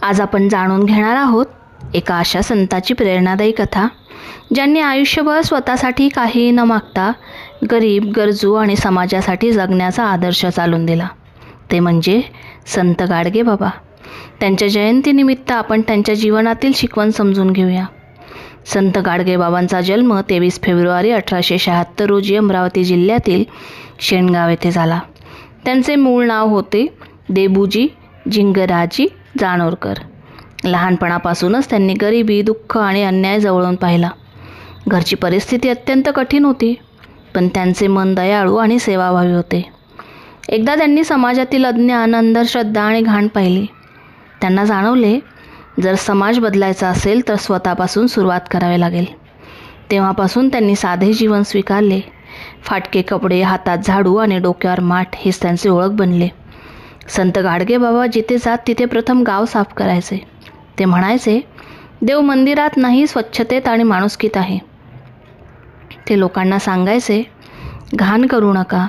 आज आपण जाणून घेणार आहोत एका अशा संताची प्रेरणादायी कथा, ज्यांनी आयुष्यभर स्वतःसाठी काही न मागता गरीब, गरजू आणि समाजासाठी जगण्याचा आदर्श चालून दिला. ते म्हणजे संत गाडगेबाबा. त्यांच्या जयंतीनिमित्त आपण त्यांच्या जीवनातील शिकवण समजून घेऊया. संत गाडगेबाबांचा जन्म 23 फेब्रुवारी 1876 रोजी अमरावती जिल्ह्यातील शेणगाव येथे झाला. त्यांचे मूळ नाव होते देबूजी जिंगराजी जानोरकर. लहानपणापासूनच त्यांनी गरिबी, दुःख आणि अन्याय जवळून पाहिला. घरची परिस्थिती अत्यंत कठीण होती, पण त्यांचे मन दयाळू आणि सेवाभावी होते. एकदा त्यांनी समाजातील अज्ञान, अंधश्रद्धा आणि घाण पाहिली. त्यांना जाणवले, जर समाज बदलायचा असेल तर स्वतःपासून सुरुवात करावी लागेल. तेव्हापासून त्यांनी साधे जीवन स्वीकारले. फाटके कपडे, हातात झाडू आणि डोक्यावर माठ हेच त्यांचे ओळख बनले. संत गाडगेबाबा जिथे जात तिथे प्रथम गाव साफ करायचे. ते म्हणायचे, देव मंदिरात नाही, स्वच्छतेत आणि माणुसकीत आहे. ते लोकांना सांगायचे, घाण करू नका,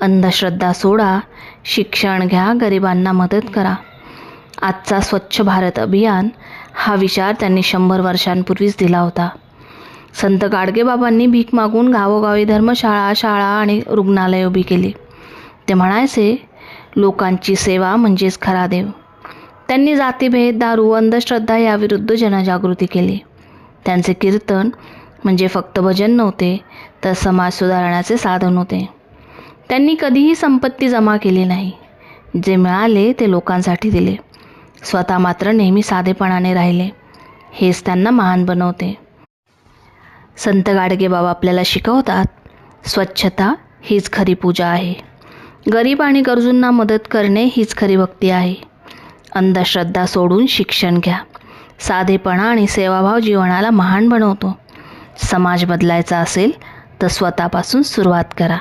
अंधश्रद्धा सोडा, शिक्षण घ्या, गरिबांना मदत करा. आजचा स्वच्छ भारत अभियान हा विचार त्यांनी 100 वर्षांपूर्वीच दिला होता. संत गाडगेबाबांनी भीक मागून गावोगावी धर्मशाळा, शाळा आणि रुग्णालय उभी केली. ते म्हणायचे, लोकांची सेवा म्हणजेच खरा देव. त्यांनी जातीभेद, दारू, अंधश्रद्धा याविरुद्ध जनजागृती केली. त्यांचे कीर्तन म्हणजे फक्त भजन नव्हते, तर समाज सुधारण्याचे साधन होते. त्यांनी कधीही संपत्ती जमा केली नाही. जे मिळाले ते लोकांसाठी दिले. स्वतः मात्र नेहमी साधेपणाने राहिले. हेच त्यांना महान बनवते. संत गाडगेबाबा आपल्याला शिकवतात, स्वच्छता हीच खरी पूजा आहे. गरीब आणि गरजूंना मदत करणे हीच खरी भक्ती आहे. अंधश्रद्धा सोडून शिक्षण घ्या. साधेपणा आणि सेवाभाव जीवनाला महान बनवतो. समाज बदलायचा असेल तर स्वतःपासून सुरुवात करा.